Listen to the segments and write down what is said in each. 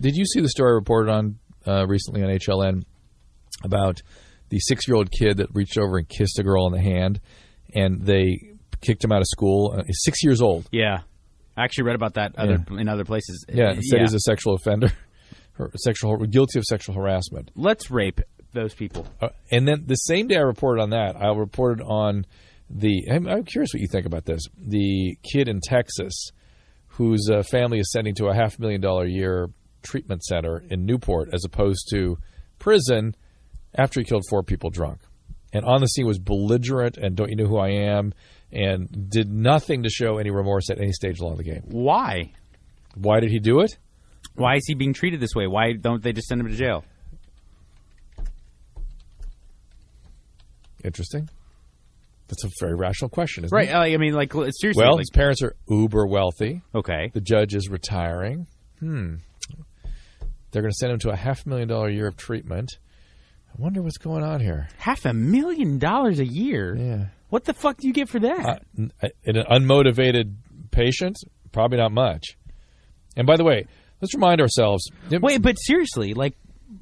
Did you see the story reported on recently on HLN about the 6-year-old kid that reached over and kissed a girl on the hand, and they kicked him out of school? He's 6 years old. Yeah. I actually read about that in other places. Yeah, said he's a sexual offender, guilty of sexual harassment. Let's rape those people. And then the same day I reported on that, I reported on I'm curious what you think about this. The kid in Texas whose family is sending to a $500,000 a year treatment center in Newport as opposed to prison after he killed 4 people drunk. And on the scene was belligerent and don't you know who I am, and did nothing to show any remorse at any stage along the game. Why? Why did he do it? Why is he being treated this way? Why don't they just send him to jail? Interesting. That's a very rational question, isn't it? Right. I mean, like, seriously. Well, his parents are uber wealthy. Okay. The judge is retiring. They're going to send him to a $500,000 a year of treatment. I wonder what's going on here. $500,000 a year? Yeah. What the fuck do you get for that? In an unmotivated patient, probably not much. And by the way, let's remind ourselves. Wait, but seriously, like,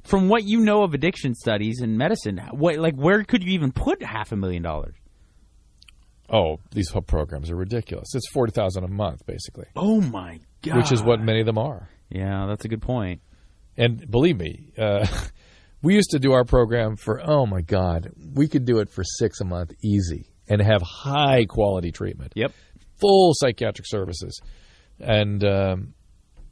from what you know of addiction studies and medicine, where could you even put $500,000? Oh, these programs are ridiculous. It's $40,000 a month, basically. Oh my God! Which is what many of them are. Yeah, that's a good point. And believe me, we used to do our program for, oh my God, we could do it for $6 a month easy and have high quality treatment. Yep. Full psychiatric services, and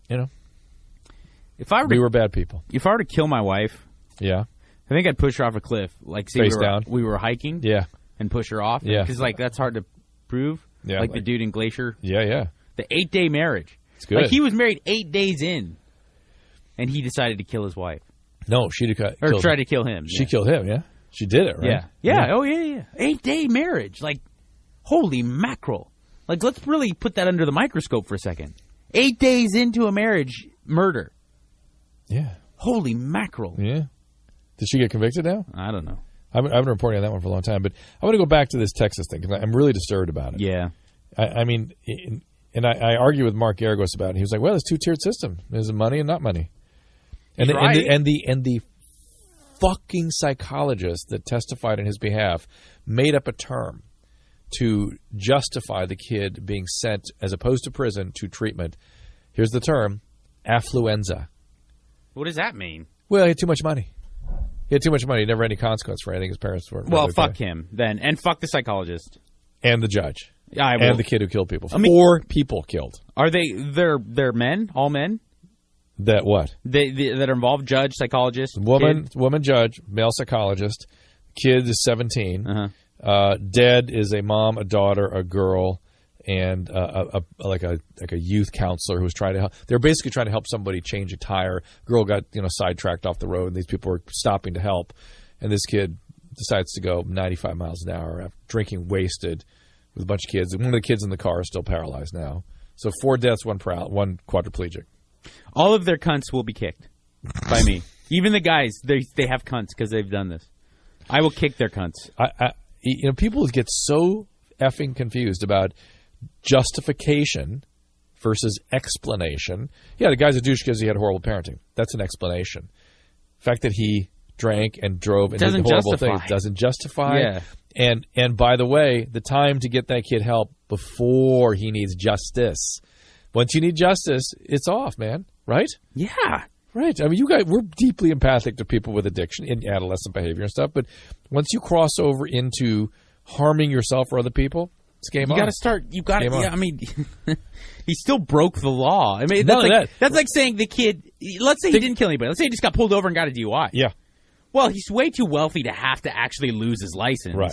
we were bad people. If I were to kill my wife, yeah, I think I'd push her off a cliff. Like, say we were hiking. Yeah. And push her off. Yeah. Because, like, that's hard to prove. Yeah. Like the dude in Glacier. Yeah, yeah. The 8-day marriage. It's good. Like, he was married 8 days in, and he decided to kill his wife. No, she tried to kill him. She killed him, yeah? She did it, right? Yeah. Oh, yeah. 8-day marriage. Like, holy mackerel. Like, let's really put that under the microscope for a second. 8 days into a marriage, murder. Yeah. Holy mackerel. Yeah. Did she get convicted now? I don't know. I've been reporting on that one for a long time, but I want to go back to this Texas thing because I'm really disturbed about it. Yeah. I mean, and I argue with Mark Garagos about it. He was like, well, it's a 2-tiered system. There's money and not money. And the fucking psychologist that testified on his behalf made up a term to justify the kid being sent, as opposed to prison, to treatment. Here's the term, affluenza. What does that mean? Well, he had too much money. He had too much money. He never had any consequence for anything his parents were. Well, fuck him then. And fuck the psychologist. And the judge. And the kid who killed people. 4 people killed. Are they're men? All men? That what? That are involved? Judge, psychologist? Woman judge, male psychologist. Kid is 17. Uh-huh. Dead is a mom, a daughter, a girl, and a youth counselor who was trying to help. They were basically trying to help somebody change a tire. Girl got sidetracked off the road, and these people were stopping to help. And this kid decides to go 95 miles an hour, after drinking wasted, with a bunch of kids. One of the kids in the car is still paralyzed now. So 4 deaths, one quadriplegic. All of their cunts will be kicked by me. Even the guys, they have cunts because they've done this. I will kick their cunts. People get so effing confused about justification versus explanation. Yeah, the guy's a douche because he had horrible parenting. That's an explanation. The fact that he drank and drove and did horrible things doesn't justify. Yeah. And by the way, the time to get that kid help before he needs justice. Once you need justice, it's off, man. Right? Yeah. Right. I mean, we're deeply empathic to people with addiction and adolescent behavior and stuff. But once you cross over into harming yourself or other people, it's game on. You got to start. You got to. Yeah, I mean, he still broke the law. I mean, that's like saying the kid. Let's say he didn't kill anybody. Let's say he just got pulled over and got a DUI. Yeah. Well, he's way too wealthy to have to actually lose his license. Right.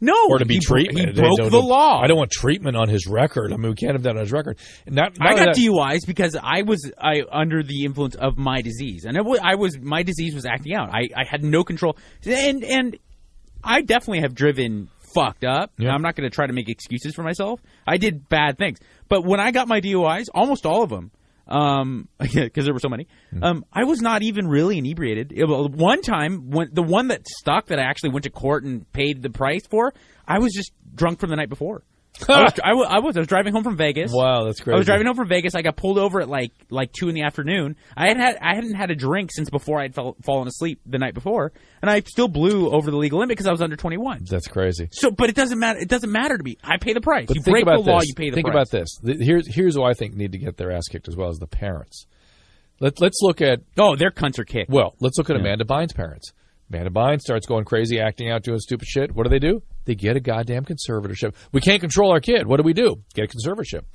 Or to be treatment. He broke the law. I don't want treatment on his record. I mean, we can't have that on his record. I got DUIs because I was under the influence of my disease, and my disease was acting out. I had no control, and I definitely have driven fucked up. Yeah. I'm not going to try to make excuses for myself. I did bad things, but when I got my DUIs, almost all of them. Because there were so many. I was not even really inebriated. One time, the one that stuck that I actually went to court and paid the price for, I was just drunk from the night before. I was driving home from Vegas. Wow, that's crazy. I was driving home from Vegas. I got pulled over at like 2 in the afternoon. I hadn't had a drink since before I'd fallen asleep the night before, and I still blew over the legal limit because I was under 21. That's crazy. So, but it doesn't matter. It doesn't matter to me. I pay the price. But You break the law, you pay the think price. about this. Here's who I think need to get their ass kicked as well as the parents. Let's look at their cunts are kicked. Well, let's look at Amanda Bynes' parents. Amanda Bynes starts going crazy, acting out, doing stupid shit. What do? They get a goddamn conservatorship. We can't control our kid. What do? Get a conservatorship.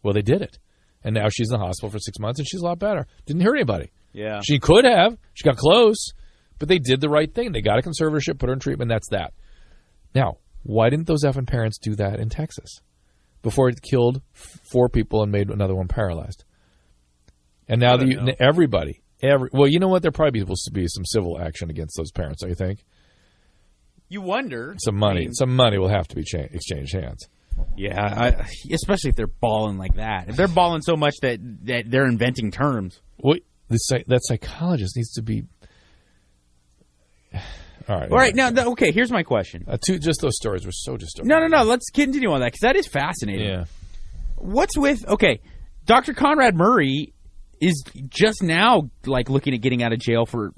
Well, they did it. And now she's in the hospital for 6 months, and she's a lot better. Didn't hurt anybody. Yeah. She could have. She got close. But they did the right thing. They got a conservatorship, put her in treatment. That's that. Now, why didn't those effing parents do that in Texas before it killed 4 people and made another one paralyzed? And now everybody... well, you know what? There probably supposed to be some civil action against those parents, don't you think? You wonder. Some money will have to be exchanged hands. Yeah, especially if they're balling like that. If they're balling so much that they're inventing terms. Well, that psychologist needs to be... All right. All right. Now, okay, here's my question. Just those stories were so disturbing. No. Let's continue on that because that is fascinating. Yeah. What's with... Okay, Dr. Conrad Murray is just now like looking at getting out of jail for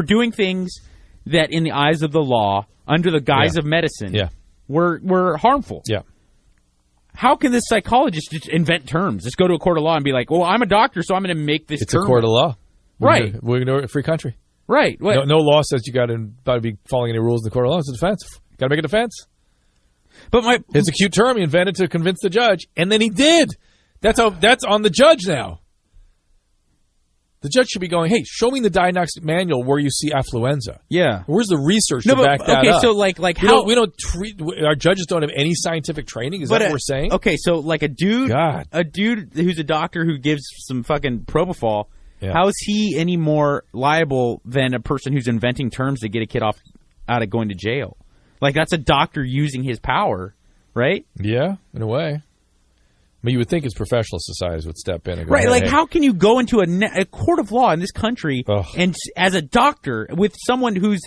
doing things that in the eyes of the law under the guise of medicine were harmful. Yeah. How can this psychologist just invent terms? Just go to a court of law and be like, well, I'm a doctor, so I'm going to make this It's term. a court of law. Right. We're going to a free country. Right. No law says you got to be following any rules in the court of law. It's a defense. Got to make a defense. But it's a cute term he invented to convince the judge, and then he did. That's on the judge now. The judge should be going, hey, show me the diagnostic manual where you see affluenza. Yeah. Where's the research to back that up? Okay, so like how... We don't treat... Our judges don't have any scientific training? Is that what we're saying? Okay, so like a dude who's a doctor who gives some fucking propofol, how is he any more liable than a person who's inventing terms to get a kid out of going to jail? Like, that's a doctor using his power, right? Yeah, in a way. I mean, you would think his professional societies would step in and go, right, like hey. How can you go into a court of law in this country and as a doctor with someone who's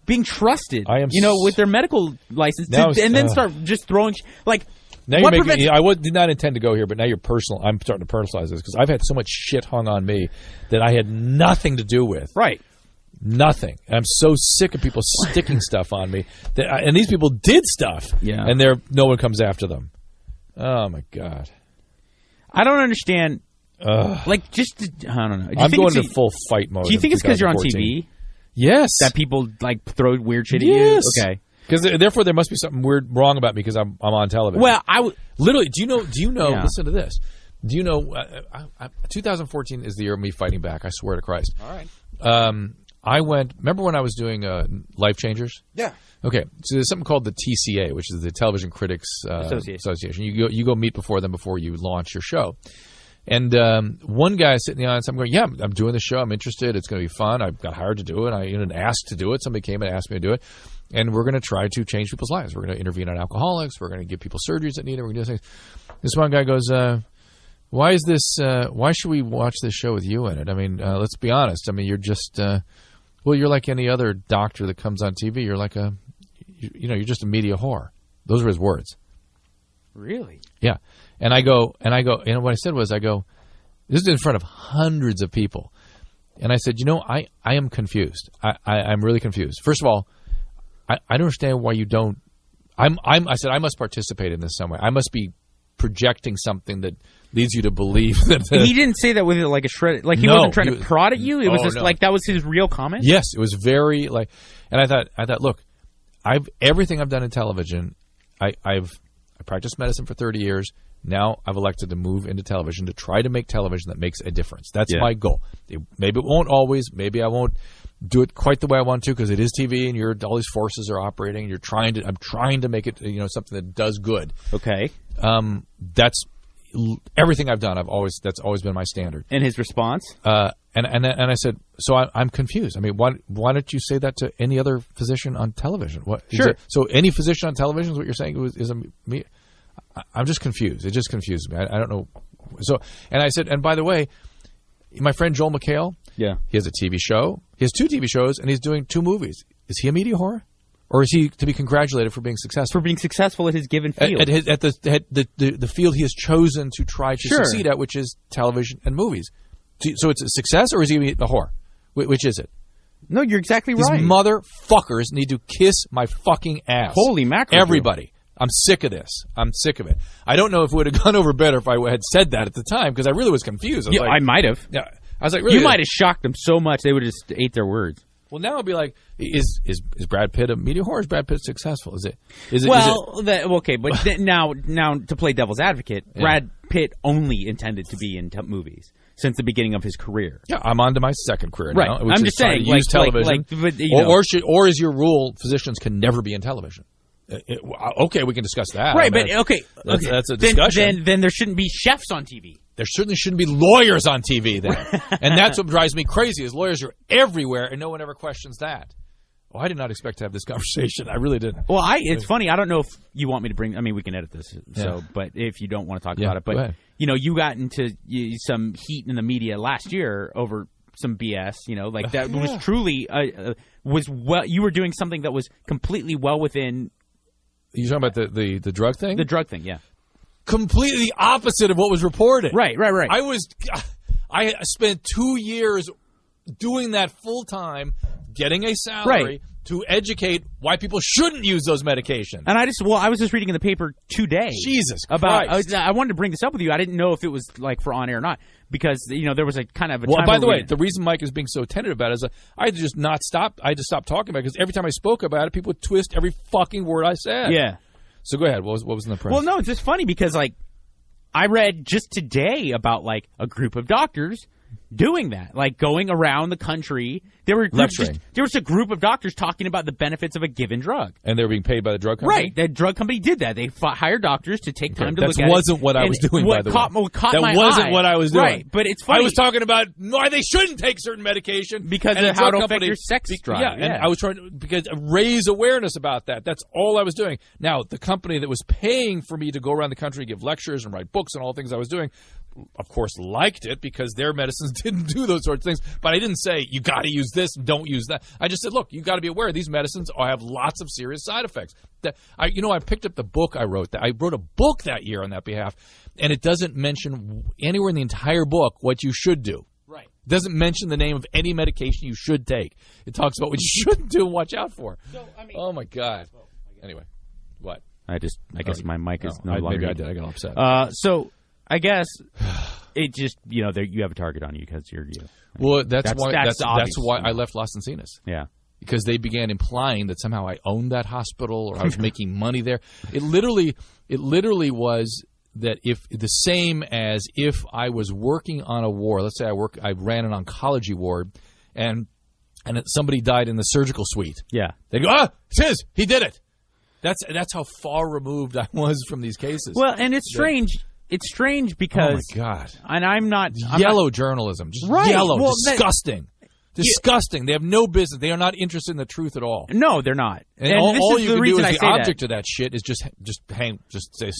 being trusted, with their medical license, then start just throwing, like... Now you're making, did not intend to go here, but now I'm starting to personalize this because I've had so much shit hung on me that I had nothing to do with. Right. Nothing. And I'm so sick of people sticking stuff on me. And these people did stuff. Yeah. And no one comes after them. Oh, my God. I don't understand. Like, just, I don't know. I'm going to full fight mode. Do you think it's because you're on TV? Yes. That people, like, throw weird shit at you? Okay. Because therefore there must be something weird wrong about me because I'm on television. Well, literally. Do you know? Yeah. Listen to this. Do you know? 2014 is the year of me fighting back. I swear to Christ. All right. I went. Remember when I was doing Life Changers? Yeah. Okay. So there's something called the TCA, which is the Television Critics Association. You go meet before them before you launch your show. And one guy sitting in the audience, I'm going, yeah, I'm doing the show. I'm interested. It's going to be fun. I got hired to do it. I even asked to do it. Somebody came and asked me to do it. And we're going to try to change people's lives. We're going to intervene on alcoholics. We're going to give people surgeries that need it. We're going to do things. This one guy goes, why is this? Why should we watch this show with you in it? I mean, let's be honest. I mean, you're just, you're like any other doctor that comes on TV. You're like you're just a media whore. Those were his words. Really? Yeah. And I go, what I said was, this is in front of hundreds of people. And I said, I am confused. I'm really confused. First of all, I don't understand why you don't. I said I must participate in this some way. I must be projecting something that leads you to believe that. He didn't say that with it like a shred. Like he wasn't trying to prod at you. It was just like that was his real comment. Yes, it was very like. And I thought, look, everything I've done in television, I practiced medicine for 30 years. Now I've elected to move into television to try to make television that makes a difference. That's my goal. Maybe it won't always. Maybe I won't do it quite the way I want to because it is TV and all these forces are operating. And I'm trying to make it something that does good. Okay. That's everything I've done. That's always been my standard. And his response? And I said, so I'm confused. I mean, why don't you say that to any other physician on television? Sure. So any physician on television is what you're saying is me. I'm just confused. It just confused me. I don't know. So, and I said, and by the way, my friend Joel McHale, he has a TV show. He has 2 TV shows, and he's doing 2 movies. Is he a media whore? Or is he to be congratulated for being successful? For being successful at his given field. At the field he has chosen to try to Sure. succeed at, which is television and movies. So it's a success, or is he a whore? Which is it? No, you're exactly These right. motherfuckers need to kiss my fucking ass. Holy mackerel. Everybody. I'm sick of this. I'm sick of it. I don't know if it would have gone over better if I had said that at the time, because I really was confused. I was I might have. yeah, I was like, really? You might have shocked them so much they would have just ate their words. Well, now I'll be like, is Brad Pitt a media whore? Or is Brad Pitt successful? Is it? Okay, but now to play devil's advocate, Brad Pitt only intended to be in movies since the beginning of his career. Yeah, I'm on to my second career Right. now. Which I'm is just saying, use television. Or is your rule physicians can never be in television? Okay, we can discuss that. Right, I mean, that's a discussion. Then there shouldn't be chefs on TV. There certainly shouldn't be lawyers on TV then. And that's what drives me crazy is lawyers are everywhere and no one ever questions that. Oh, I did not expect to have this conversation. I really didn't. Well, it's funny. I don't know if you want me to bring – I mean, we can edit this. But if you don't want to talk about it. But, you got into some heat in the media last year over some BS, that was truly you were doing something that was completely well within – You're talking about the drug thing? The drug thing, yeah. Completely the opposite of what was reported. Right. I spent 2 years doing that full time, getting a salary to educate why people shouldn't use those medications. And I was just reading in the paper today. Jesus Christ. I wanted to bring this up with you. I didn't know if it was like for on air or not because there was a kind of a time. By the way, the reason Mike is being so tentative about it is I had to just not stop. I had to stop talking about it because every time I spoke about it, people would twist every fucking word I said. Yeah. So go ahead. What was in the press? Well, no, it's just funny because I read just today about a group of doctors doing that, going around the country. There was a group of doctors talking about the benefits of a given drug. And they were being paid by the drug company? Right. The drug company did that. They hired doctors to take time to look at it. That wasn't what I was doing, by the way. That wasn't what I was doing. Right. But it's funny. I was talking about why they shouldn't take certain medication. Because of how it'll affect your sex drive. Yeah, and I was trying to raise awareness about that. That's all I was doing. Now, the company that was paying for me to go around the country, give lectures and write books and all the things I was doing, of course, liked it because their medicines didn't do those sorts of things. But I didn't say, you got to use this, don't use that. I just said, look, you got to be aware these medicines have lots of serious side effects. I picked up the book I wrote. I wrote a book that year on that behalf, and it doesn't mention anywhere in the entire book what you should do. Right. It doesn't mention the name of any medication you should take. It talks about what you shouldn't do and watch out for. So, oh, my God. Anyway, what? I guess my mic is no longer. Maybe I did. I got upset. So I guess it just you have a target on you because you're you. Well, that's why obvious. I left Los Encinas. Yeah. Because they began implying that somehow I owned that hospital or I was making money there. It literally was that if the same as if I was working on a ward. Let's say I ran an oncology ward, and somebody died in the surgical suite. Yeah. They go, it's his. He did it. That's how far removed I was from these cases. Well, and it's strange. It's strange because oh my God. And I'm not journalism. Just right. Yellow. Well, disgusting. Disgusting. They have no business. They are not interested in the truth at all. No, they're not. And all you can do is the object of that shit is just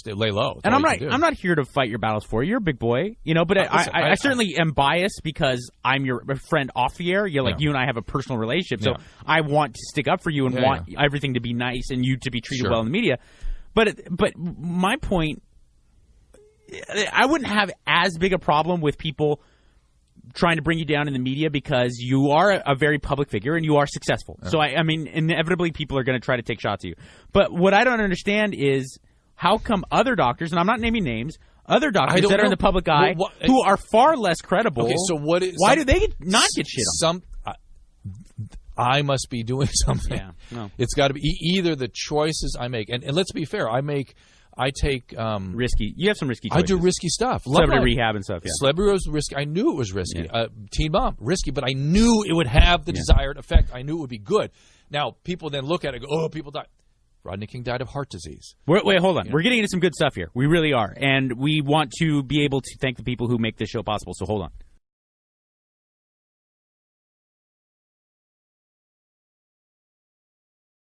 lay low. And I'm not here to fight your battles for you. You're a big boy, but I certainly am biased because I'm your friend off the air. You and I have a personal relationship, so I want to stick up for you and want everything to be nice and you to be treated well in the media. But my point, I wouldn't have as big a problem with people trying to bring you down in the media because you are a very public figure and you are successful. Yeah. So, I mean, inevitably people are going to try to take shots at you. But what I don't understand is how come other doctors, and I'm not naming names, other doctors that are in the public eye who are far less credible, why do they not get shit on? I must be doing something. Yeah, no. It's got to be either the choices I make. And let's be fair, I take risky. You have some risky choices. I do risky stuff. Celebrity rehab and stuff. Yeah. Celebrity was risky. I knew it was risky. Yeah. Teen Mom, risky, but I knew it would have the desired effect. I knew it would be good. Now people then look at it and go, "Oh, people die." Rodney King died of heart disease. Wait, hold on. Yeah. We're getting into some good stuff here. We really are, and we want to be able to thank the people who make this show possible. So hold on.